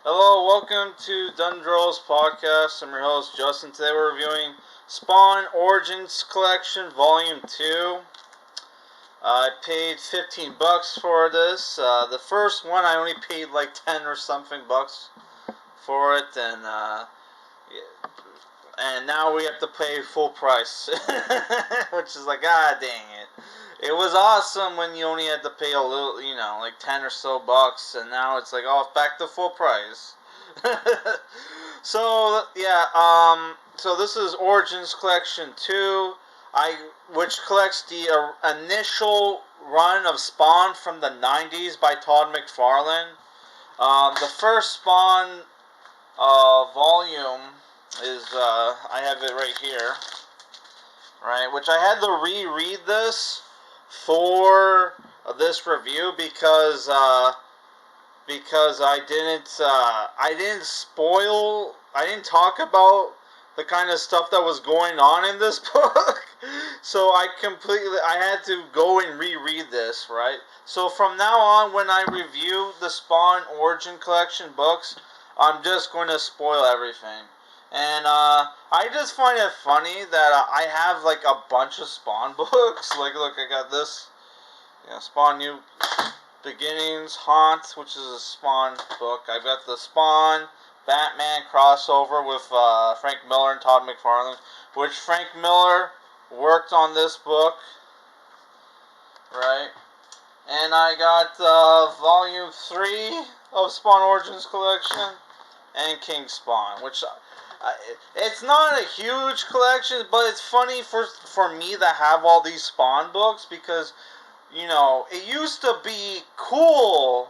Hello, welcome to Dundrell's podcast. I'm your host, Justin. Today we're reviewing Spawn Origins Collection, Volume 2. I paid $15 for this. The first one I only paid like 10 or something bucks for it, and now we have to pay full price, which is like, dang it. It was awesome when you only had to pay a little, like 10 or so bucks, and now it's like, oh, back to full price. So, yeah, so this is Origins Collection 2, which collects the initial run of Spawn from the 90s by Todd McFarlane. The first Spawn volume is, I have it right here, right, which I had to reread this for this review because I didn't talk about the kind of stuff that was going on in this book. So I had to go and reread this, right? So from now on, when I review the Spawn Origin Collection books, I'm just going to spoil everything. And I just find it funny that I have like a bunch of Spawn books. Like, look, I got this. Spawn New Beginnings, Haunt, which is a Spawn book. I've got the Spawn Batman crossover with Frank Miller and Todd McFarlane, which Frank Miller worked on this book, right? And I got Volume 3 of Spawn Origins Collection and King Spawn, which it's not a huge collection, but it's funny for me to have all these Spawn books because, it used to be cool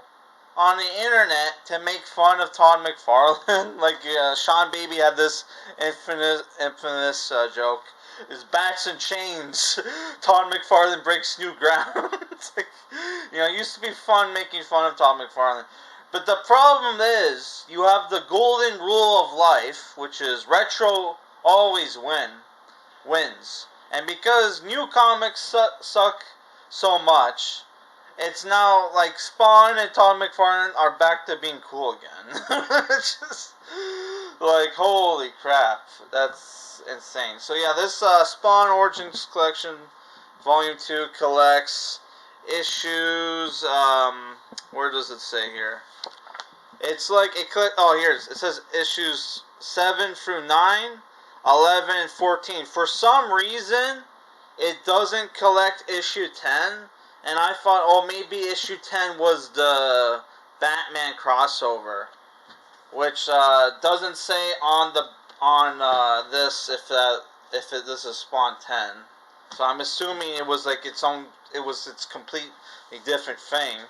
on the internet to make fun of Todd McFarlane. Like, Sean Baby had this infamous joke. Is Bats and Chains. Todd McFarlane breaks new ground. It's like, it used to be fun making fun of Todd McFarlane. But the problem is, you have the golden rule of life, which is retro always wins. And because new comics suck so much, it's now like Spawn and Todd McFarlane are back to being cool again. It's just like, holy crap, that's insane. So yeah, this Spawn Origins Collection Volume 2 collects issues, where does it say here? It's like, here it says issues 7 through 9, 11, and 14. For some reason, it doesn't collect issue 10, and I thought, maybe issue 10 was the Batman crossover, which doesn't say on this if this is Spawn 10. So I'm assuming it was like its completely different thing.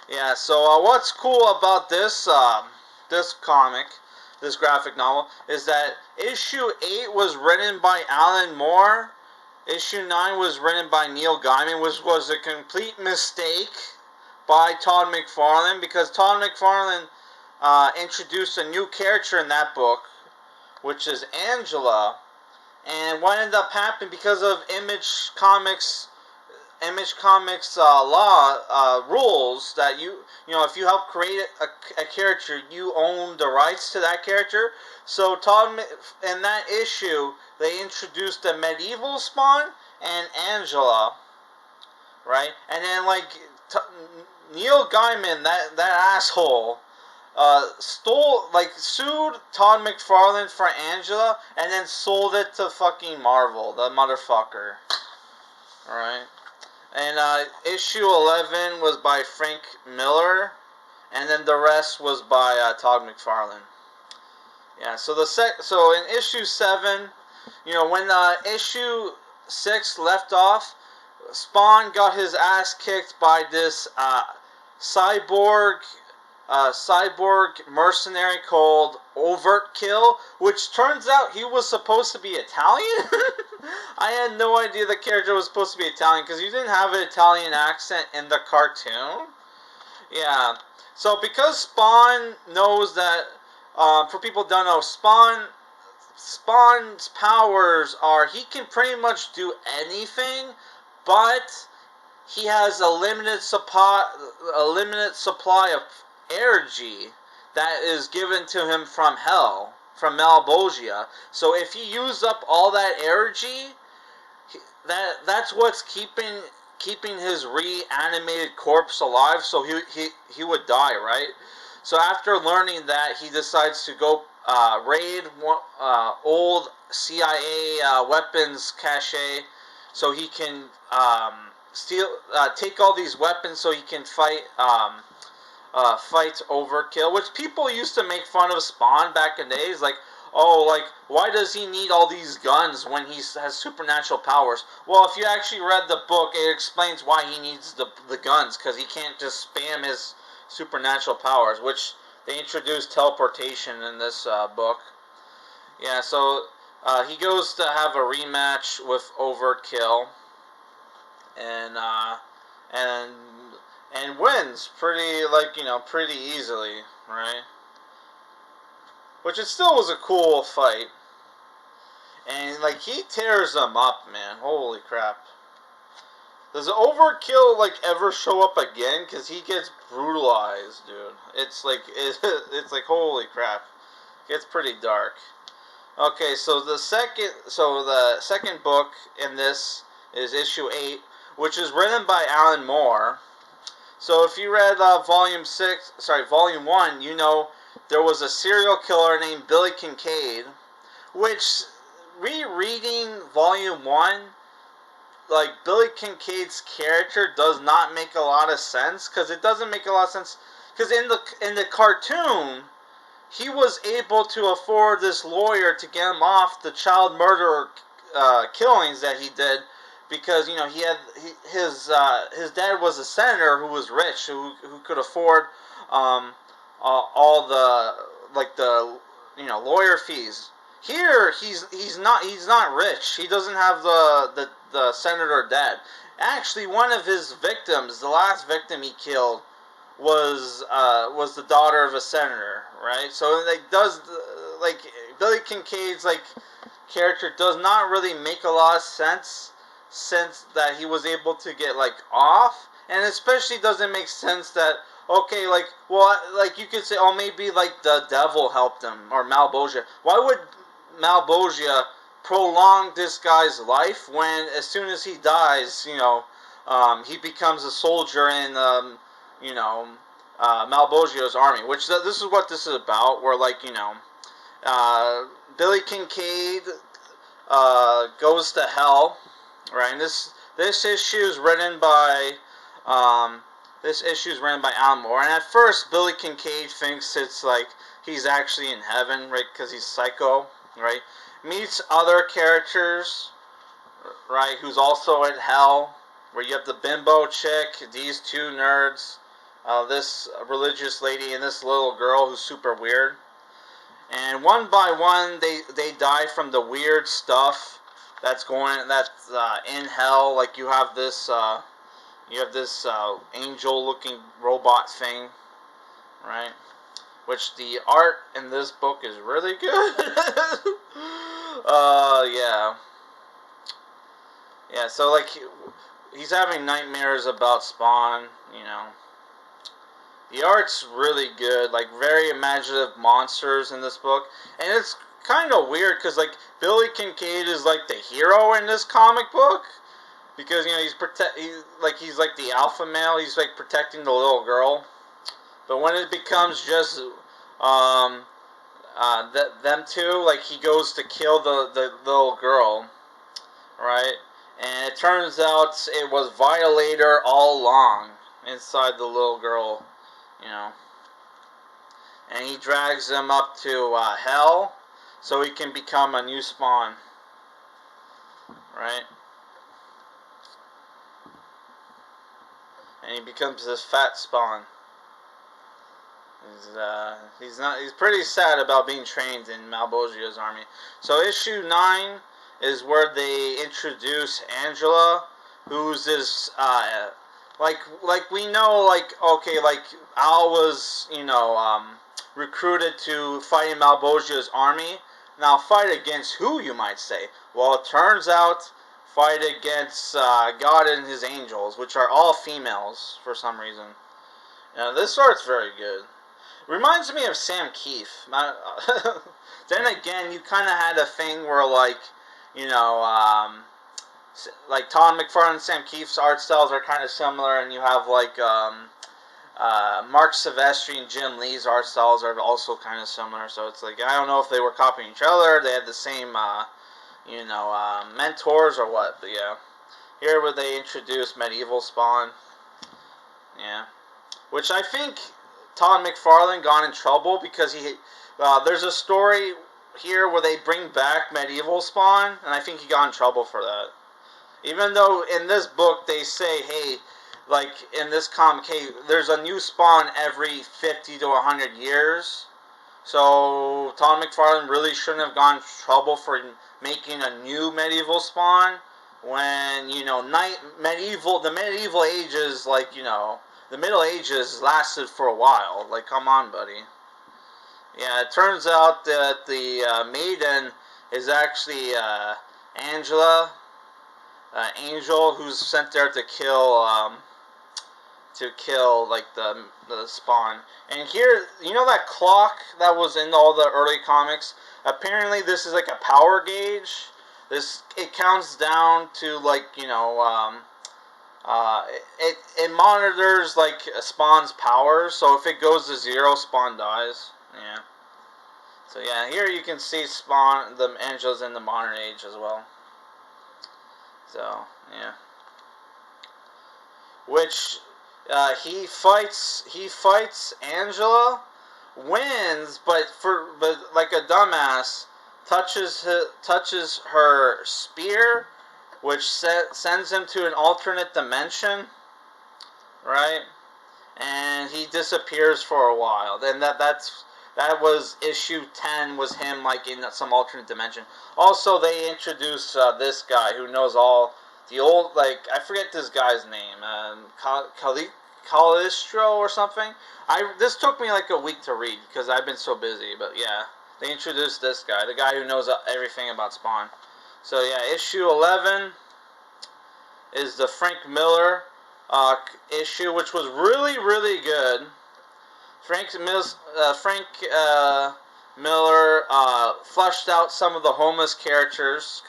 Yeah. So what's cool about this comic, this graphic novel, is that issue 8 was written by Alan Moore. Issue 9 was written by Neil Gaiman, which was a complete mistake by Todd McFarlane, because Todd McFarlane introduced a new character in that book, which is Angela. And what ended up happening, because of Image Comics law rules, that if you help create a character, you own the rights to that character. So in that issue, they introduced the medieval Spawn and Angela, right? And then Neil Gaiman, that asshole, sued Todd McFarlane for Angela, and then sold it to fucking Marvel, the motherfucker. Alright? And issue 11 was by Frank Miller, and then the rest was by Todd McFarlane. Yeah, so in issue 7, when issue 6 left off, Spawn got his ass kicked by this cyborg mercenary called Overkill, which turns out he was supposed to be Italian. I had no idea the character was supposed to be Italian, because he didn't have an Italian accent in the cartoon. Yeah. So because Spawn knows that, for people who don't know, Spawn's powers are, he can pretty much do anything, but he has a limited supply of energy that is given to him from hell, from Malbolgia. So if he used up all that energy, that's what's keeping his reanimated corpse alive. So he would die, right? So after learning that, he decides to go raid old CIA weapons cache, so he can take all these weapons, so he can fight Overkill, which people used to make fun of Spawn back in the days, like, oh, like, why does he need all these guns when he has supernatural powers? Well, if you actually read the book, it explains why he needs the guns, because he can't just spam his supernatural powers, which they introduced teleportation in this book. Yeah, so he goes to have a rematch with Overkill, and and and wins pretty, like, pretty easily, right? Which it still was a cool fight. And, like, he tears them up, man. Holy crap. Does Overkill, like, ever show up again? Because he gets brutalized, dude. It's like, it's like, holy crap. It gets pretty dark. Okay, so the second book in this is issue 8, which is written by Alan Moore. So if you read Volume 1, you know there was a serial killer named Billy Kinkade, which, rereading Volume 1, like, Billy Kincaid's character does not make a lot of sense, because it doesn't make a lot of sense, because in the cartoon, he was able to afford this lawyer to get him off the child murder killings that he did, because his dad was a senator who was rich, who could afford all the lawyer fees. Here he's not rich. He doesn't have the senator dad. Actually, one of his victims, the last victim he killed, was the daughter of a senator, right? So Billy Kincaid's character does not really make a lot of sense, since that he was able to get off, and especially doesn't make sense that, okay, you could say, oh, maybe the devil helped him, or Malbolgia. Why would Malbolgia prolong this guy's life when, as soon as he dies, he becomes a soldier in Malbolgia's army? Which this is what this is about, where Billy Kinkade goes to hell, right? And this issue is written by Alan Moore. And at first, Billy Kinkade thinks it's he's actually in heaven, right? Because he's psycho, right? Meets other characters, right? Who's also in hell, where you have the bimbo chick, these two nerds, this religious lady, and this little girl who's super weird. And one by one, they die from the weird stuff that's in hell. Like you have this angel-looking robot thing, right? Which the art in this book is really good. Yeah. So he's having nightmares about Spawn. The art's really good, very imaginative monsters in this book, and it's kind of weird because Billy Kinkade is the hero in this comic book, because he's the alpha male. He's protecting the little girl, but when it becomes just them two, he goes to kill the little girl, right? And it turns out it was Violator all along inside the little girl. And he drags him up to hell so he can become a new Spawn, right? And he becomes this fat Spawn. He's pretty sad about being trained in Malbolgia's army. So issue 9 is where they introduce Angela, who's this we know, Al was, recruited to fight in Malbolgia's army. Now, fight against who, you might say? Well, it turns out, fight against God and his angels, which are all females, for some reason. This art's very good. Reminds me of Sam Keefe. Then again, you kind of had a thing where, like, you know, like Todd McFarlane and Sam Keefe's art styles are kind of similar, and you have like Mark Silvestri and Jim Lee's art styles are also kind of similar. So it's like, I don't know if they were copying each other, they had the same, mentors or what. But yeah, here where they introduced medieval Spawn. Yeah, which I think Todd McFarlane got in trouble because there's a story here where they bring back medieval Spawn, and I think he got in trouble for that. Even though in this book they say, hey, like in this comic, hey, there's a new Spawn every 50 to 100 years. So Todd McFarlane really shouldn't have gone in trouble for making a new medieval Spawn when, the medieval ages, like, the Middle Ages lasted for a while. Like, come on, buddy. Yeah, it turns out that the maiden is actually Angela, Angel, who's sent there to kill like the Spawn. And here, that clock that was in all the early comics. Apparently, this is like a power gauge. It counts down to like it monitors like Spawn's power. So if it goes to 0, Spawn dies. Yeah. So yeah, here you can see Spawn, the Angela's in the modern age as well. So yeah, which he fights Angela, wins, but like a dumbass, touches her spear, which sends him to an alternate dimension, right? And he disappears for a while. Then that was issue 10, was him like in some alternate dimension. Also, they introduce this guy who knows all the old, like, I forget this guy's name, Calistro or something. This took me like a week to read because I've been so busy, but yeah, they introduced this guy, the guy who knows everything about Spawn. So yeah, issue 11 is the Frank Miller issue, which was really, really good. Frank Miller fleshed out some of the homeless characters,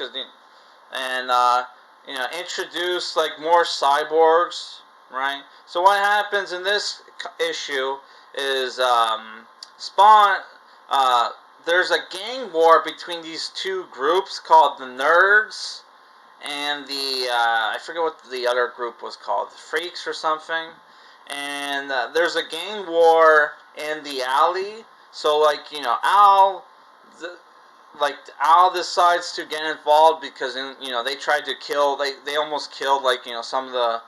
and introduced like more cyborgs, right? So what happens in this issue is Spawn. There's a gang war between these two groups called the Nerds and the I forget what the other group was called, the Freaks or something. And there's a gang war in the alley. So like Al decides to get involved because they tried to kill, they almost killed like some of the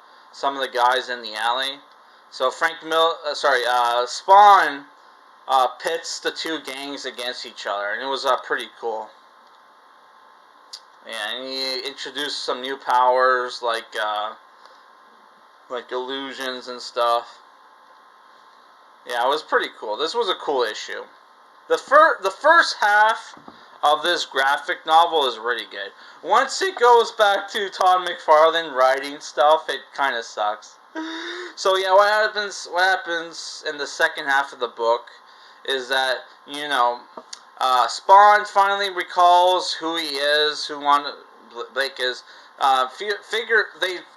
guys in the alley. So Spawn pits the two gangs against each other, and it was pretty cool. Yeah, and he introduced some new powers like illusions and stuff. Yeah, it was pretty cool. This was a cool issue. The first half of this graphic novel is really good. Once it goes back to Todd McFarlane writing stuff, it kind of sucks. So yeah, what happens in the second half of the book is that Spawn finally recalls who he is, who Blake is.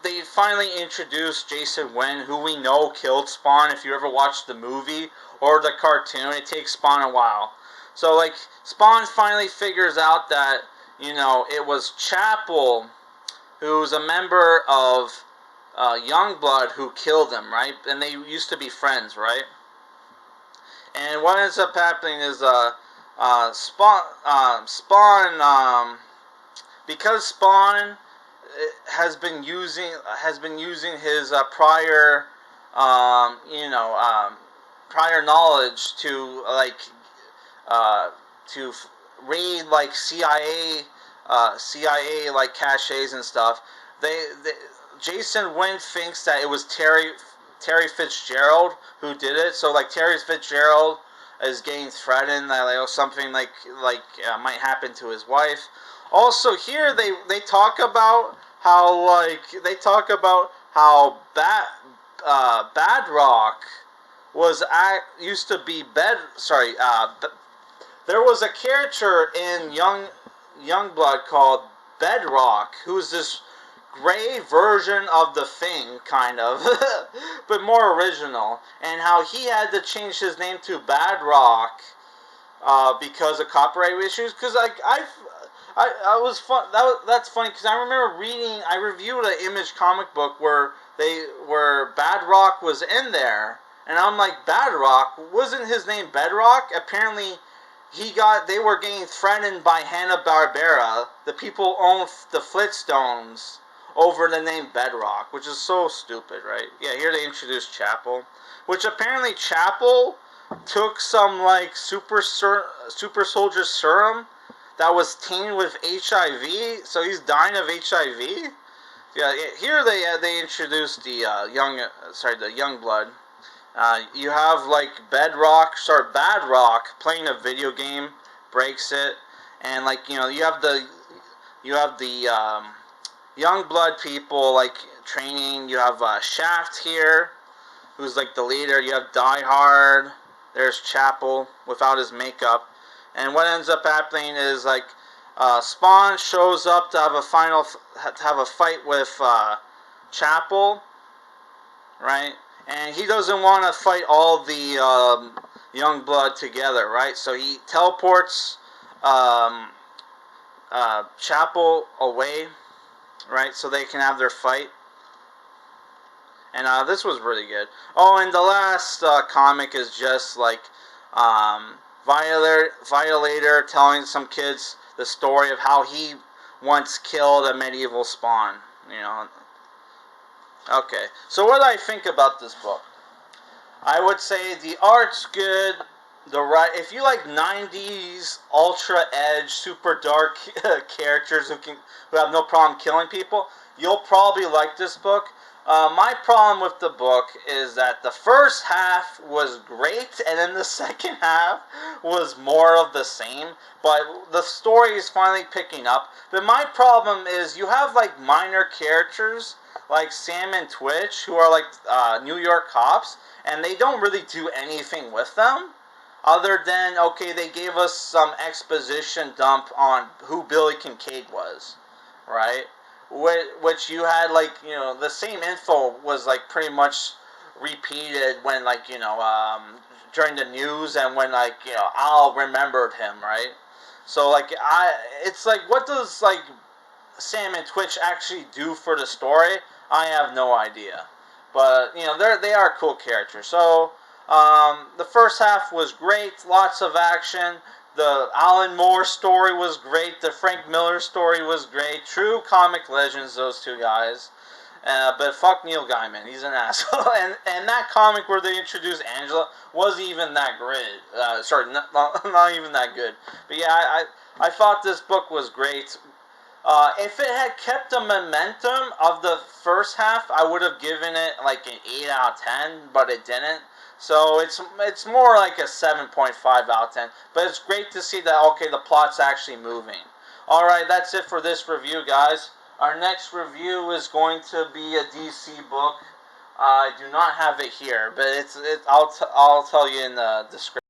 They finally introduced Jason Wynn, who we know killed Spawn. If you ever watched the movie or the cartoon, it takes Spawn a while. So like Spawn finally figures out that it was Chapel, who's a member of Youngblood, who killed him, right? And they used to be friends, right? And what ends up happening is Spawn because Spawn has been using his prior prior knowledge to raid like CIA like caches and stuff. Jason Wynn thinks that it was Terry Fitzgerald who did it. So like Terry Fitzgerald is getting threatened that something like might happen to his wife. Also here they talk about how Badrock used to be there was a character in Youngblood called Bedrock, who's this gray version of the Thing, kind of, but more original, and how he had to change his name to Badrock because of copyright issues. Because I was fun. That's funny because I reviewed an Image comic book where Badrock was in there, and I'm like, Badrock, wasn't his name Bedrock? Apparently, they were getting threatened by Hanna-Barbera, the people who own the Flintstones, over the name Bedrock, which is so stupid, right? Yeah, here they introduced Chapel, which apparently Chapel took some like super soldier serum that was tainted with HIV, so he's dying of HIV. Yeah, here they introduced the Youngblood. You have like Badrock playing a video game, breaks it, and like you have the Youngblood people like training. You have Shaft here, who's like the leader. You have Die Hard. There's Chapel without his makeup, and what ends up happening is like Spawn shows up to have a fight with Chapel, right? And he doesn't want to fight all the Youngblood together, right? So he teleports Chapel away, right? So they can have their fight. And this was really good. Oh, and the last comic is just like Violator telling some kids the story of how he once killed a medieval Spawn. Okay, so what do I think about this book? I would say the art's good. If you like 90s ultra edge, super dark characters who have no problem killing people, you'll probably like this book. My problem with the book is that the first half was great, and then the second half was more of the same. But the story is finally picking up. But my problem is you have like minor characters like Sam and Twitch, who are like New York cops, and they don't really do anything with them. Other than, okay, they gave us some exposition dump on who Billy Kinkade was, right? Which you had, like, the same info was, like, pretty much repeated when, like, during the news and when, like, Al remembered him, right? So, like, it's like, what does, like, Sam and Twitch actually do for the story? I have no idea. But, they are cool characters. So, the first half was great, lots of action. The Alan Moore story was great. The Frank Miller story was great. True comic legends, those two guys. But fuck Neil Gaiman. He's an asshole. And that comic where they introduced Angela wasn't even that great. Sorry, not even that good. But yeah, I thought this book was great. If it had kept the momentum of the first half, I would have given it like an 8 out of 10, but it didn't. So it's more like a 7.5 out of 10. But it's great to see that, okay, the plot's actually moving. Alright, that's it for this review, guys. Our next review is going to be a DC book. I do not have it here, but I'll tell you in the description.